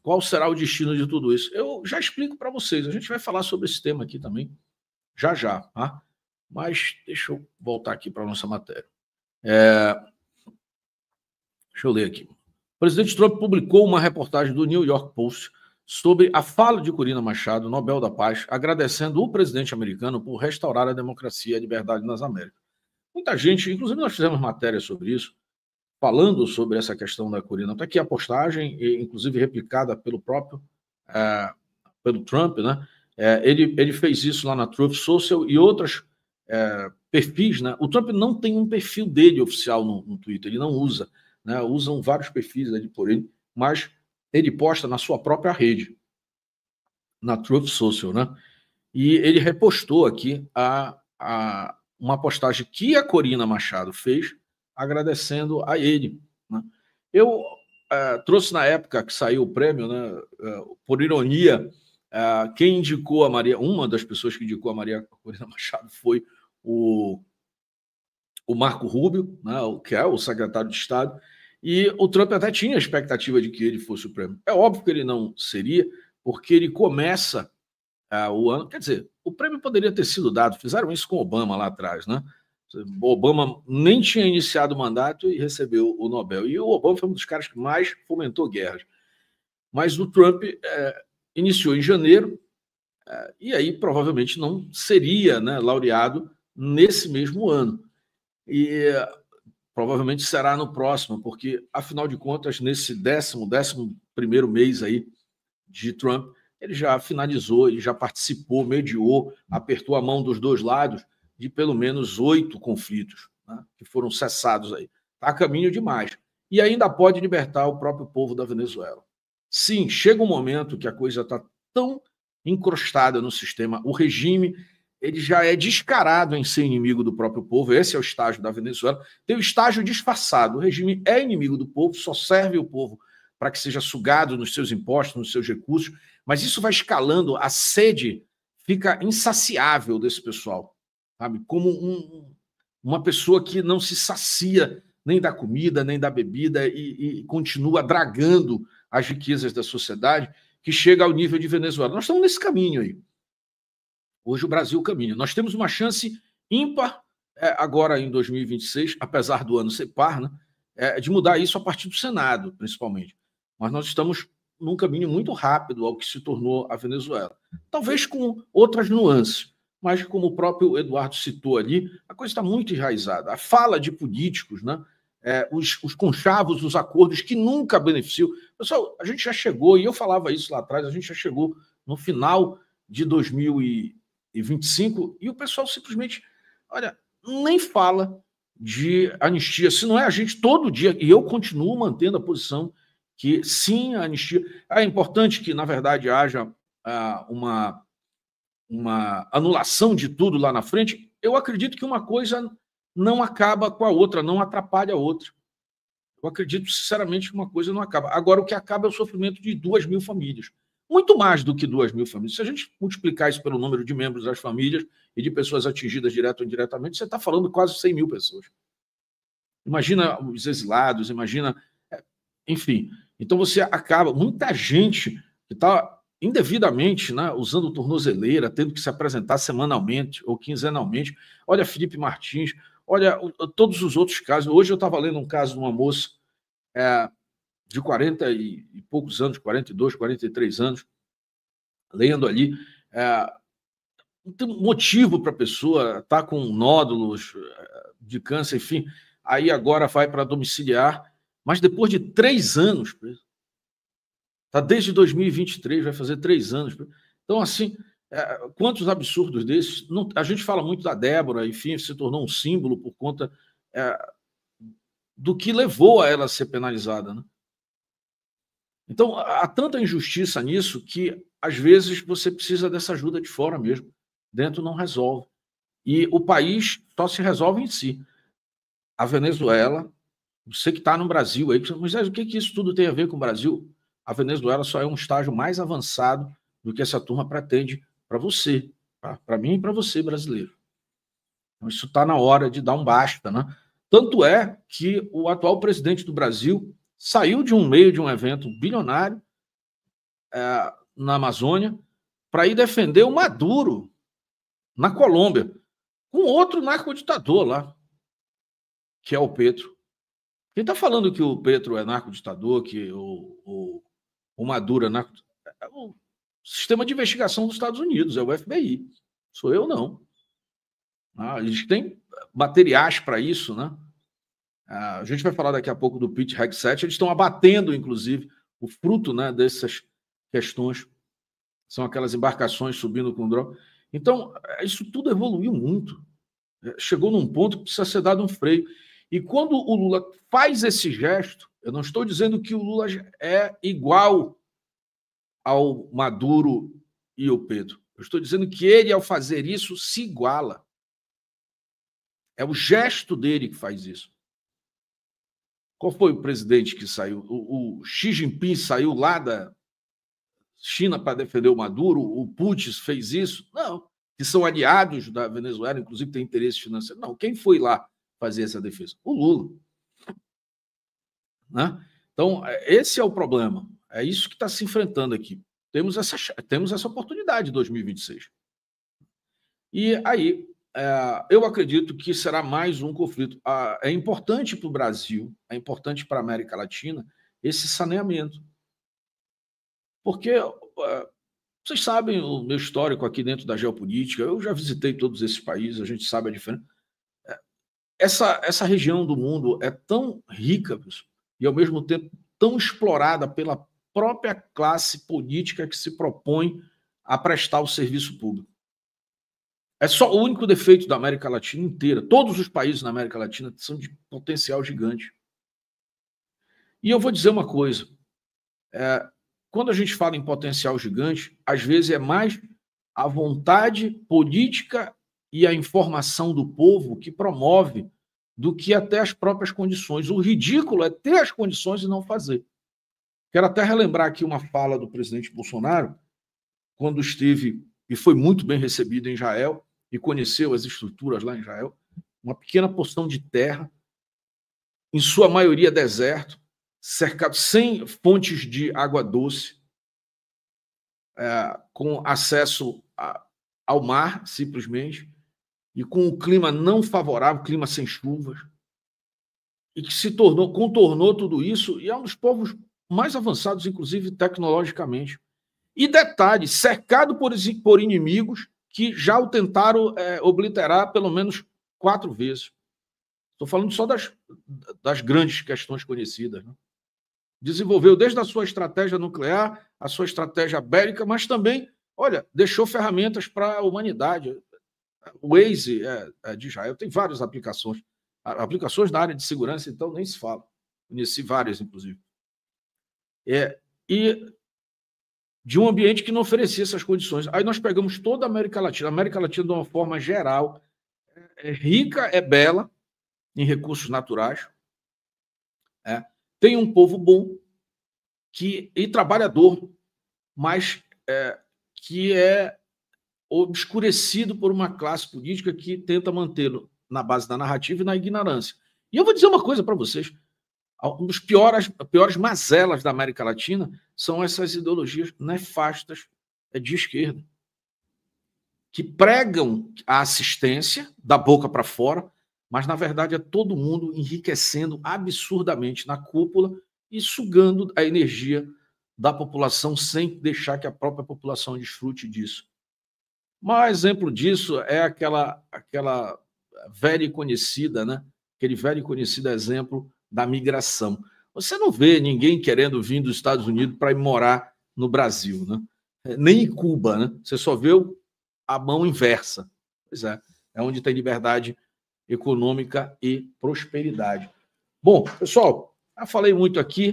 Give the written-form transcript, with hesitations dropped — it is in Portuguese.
qual será o destino de tudo isso? Eu já explico para vocês, a gente vai falar sobre esse tema aqui também, já já, tá? Mas deixa eu voltar aqui para a nossa matéria. Deixa eu ler aqui. O presidente Trump publicou uma reportagem do New York Post sobre a fala de Corina Machado, Nobel da Paz, agradecendo o presidente americano por restaurar a democracia e a liberdade nas Américas. Muita gente, inclusive nós fizemos matéria sobre isso, falando sobre essa questão da Corina. Está aqui a postagem, inclusive replicada pelo próprio pelo Trump, né? Ele fez isso lá na Truth Social e outros perfis, né? O Trump não tem um perfil dele oficial no Twitter, ele não usa, né? Usam vários perfis ali por ele, mas ele posta na sua própria rede, na Truth Social, né? E ele repostou aqui uma postagem que a Corina Machado fez, agradecendo a ele, né? Eu trouxe na época que saiu o prêmio, né? Por ironia, quem indicou a Maria, uma das pessoas que indicou a Maria Corina Machado foi o Marco Rubio, né? Que é o secretário de Estado, e o Trump até tinha a expectativa de que ele fosse o prêmio. É óbvio que ele não seria, porque ele começa o ano. Quer dizer, o prêmio poderia ter sido dado, fizeram isso com Obama lá atrás, né? O Obama nem tinha iniciado o mandato e recebeu o Nobel. E o Obama foi um dos caras que mais fomentou guerras. Mas o Trump iniciou em janeiro, e aí provavelmente não seria, né, laureado nesse mesmo ano. E provavelmente será no próximo, porque, afinal de contas, nesse 11º mês aí de Trump, ele já finalizou, ele já participou, mediou, apertou a mão dos dois lados de pelo menos 8 conflitos, né, que foram cessados aí. Está a caminho demais. E ainda pode libertar o próprio povo da Venezuela. Sim, chega um momento que a coisa está tão encrostada no sistema, o regime ele já é descarado em ser inimigo do próprio povo. Esse é o estágio da Venezuela. Tem o estágio disfarçado. O regime é inimigo do povo, só serve o povo para que seja sugado nos seus impostos, nos seus recursos, mas isso vai escalando, a sede fica insaciável desse pessoal, sabe? Como uma pessoa que não se sacia nem da comida, nem da bebida e continua dragando as riquezas da sociedade, que chega ao nível de Venezuela. Nós estamos nesse caminho aí. Hoje o Brasil caminha. Nós temos uma chance ímpar agora em 2026, apesar do ano ser par, né, de mudar isso a partir do Senado, principalmente. Mas nós estamos num caminho muito rápido ao que se tornou a Venezuela. Talvez com outras nuances, mas como o próprio Eduardo citou ali, a coisa está muito enraizada. A fala de políticos, né, os conchavos, os acordos que nunca beneficiam. Pessoal, a gente já chegou, e eu falava isso lá atrás, a gente já chegou no final de 2025 e o pessoal simplesmente, olha, nem fala de anistia. Se não é a gente todo dia, e eu continuo mantendo a posição que sim, a anistia. É importante que, na verdade, haja uma anulação de tudo lá na frente. Eu acredito que uma coisa não acaba com a outra, não atrapalha a outra. Eu acredito, sinceramente, que uma coisa não acaba. Agora, o que acaba é o sofrimento de 2.000 famílias. Muito mais do que 2.000 famílias. Se a gente multiplicar isso pelo número de membros das famílias e de pessoas atingidas direto ou indiretamente, você está falando de quase 100.000 pessoas. Imagina os exilados, imagina... Enfim, então você acaba... Muita gente que está indevidamente, né, usando tornozeleira, tendo que se apresentar semanalmente ou quinzenalmente. Olha Felipe Martins, olha todos os outros casos. Hoje eu estava lendo um caso de uma moça de 40 e poucos anos, 42, 43 anos, lendo ali, não tem motivo para a pessoa estar com nódulos de câncer, enfim, aí agora vai para domiciliar, mas depois de 3 anos, está desde 2023, vai fazer 3 anos. Então, assim, quantos absurdos desses? Não, a gente fala muito da Débora, enfim, se tornou um símbolo por conta do que levou a ela a ser penalizada, né? Então, há tanta injustiça nisso que, às vezes, você precisa dessa ajuda de fora mesmo. Dentro não resolve. E o país só se resolve em si. A Venezuela, você que está no Brasil aí, mas o que isso tudo tem a ver com o Brasil? A Venezuela só é um estágio mais avançado do que essa turma pretende para você, para mim e para você, brasileiro. Então, isso está na hora de dar um basta, né? Tanto é que o atual presidente do Brasil saiu de um meio de um evento bilionário, na Amazônia para ir defender o Maduro na Colômbia, com outro narcoditador lá, que é o Petro. Quem está falando que o Petro é narcoditador, que o Maduro é narcoditador? É o sistema de investigação dos Estados Unidos, é o FBI. Sou eu, não. Eles têm materiais para isso, né? A gente vai falar daqui a pouco do Pete Hegseth. Eles estão abatendo, inclusive, o fruto, né, dessas questões. São aquelas embarcações subindo com droga. Então, isso tudo evoluiu muito. Chegou num ponto que precisa ser dado um freio. E quando o Lula faz esse gesto, eu não estou dizendo que o Lula é igual ao Maduro e o Pedro. Eu estou dizendo que ele, ao fazer isso, se iguala. É o gesto dele que faz isso. Qual foi o presidente que saiu? O Xi Jinping saiu lá da China para defender o Maduro? O Putin fez isso? Não. Que são aliados da Venezuela, inclusive tem interesse financeiro. Não. Quem foi lá fazer essa defesa? O Lula. Né? Então, esse é o problema. É isso que está se enfrentando aqui. Temos essa oportunidade em 2026. E aí, eu acredito que será mais um conflito. É importante para o Brasil, é importante para a América Latina esse saneamento. Porque vocês sabem o meu histórico aqui dentro da geopolítica, eu já visitei todos esses países, a gente sabe a diferença. Essa região do mundo é tão rica, pessoal, e ao mesmo tempo tão explorada pela própria classe política que se propõe a prestar o serviço público. É só o único defeito da América Latina inteira. Todos os países na América Latina são de potencial gigante. E eu vou dizer uma coisa. Quando a gente fala em potencial gigante, às vezes é mais a vontade política e a informação do povo que promove do que até as próprias condições. O ridículo é ter as condições e não fazer. Quero até relembrar aqui uma fala do presidente Bolsonaro, quando esteve e foi muito bem recebido em Israel, e conheceu as estruturas lá em Israel, uma pequena porção de terra, em sua maioria deserto, cercado sem fontes de água doce, com acesso ao mar, simplesmente, e com um clima não favorável, clima sem chuvas, e que contornou tudo isso, e é um dos povos mais avançados, inclusive tecnologicamente. E detalhe, cercado por inimigos que já o tentaram obliterar pelo menos 4 vezes. Estou falando só das grandes questões conhecidas. Né? Desenvolveu desde a sua estratégia nuclear, a sua estratégia bélica, mas também, olha, deixou ferramentas para a humanidade. O Waze de Israel tem várias aplicações. Aplicações na área de segurança, então, nem se fala. Conheci várias, inclusive. E de um ambiente que não oferecia essas condições. Aí nós pegamos toda a América Latina de uma forma geral, é rica, é bela em recursos naturais, tem um povo bom e trabalhador, mas que é obscurecido por uma classe política que tenta mantê-lo na base da narrativa e na ignorância. E eu vou dizer uma coisa para vocês, um dos piores mazelas da América Latina são essas ideologias nefastas de esquerda, que pregam a assistência da boca para fora, mas, na verdade, é todo mundo enriquecendo absurdamente na cúpula e sugando a energia da população sem deixar que a própria população desfrute disso. O maior exemplo disso é aquela velha e conhecida, né? Aquele velho e conhecido exemplo da migração. Você não vê ninguém querendo vir dos Estados Unidos para ir morar no Brasil, né? Nem em Cuba, né? Você só vê a mão inversa. Pois é onde tem liberdade econômica e prosperidade. Bom, pessoal, já falei muito aqui.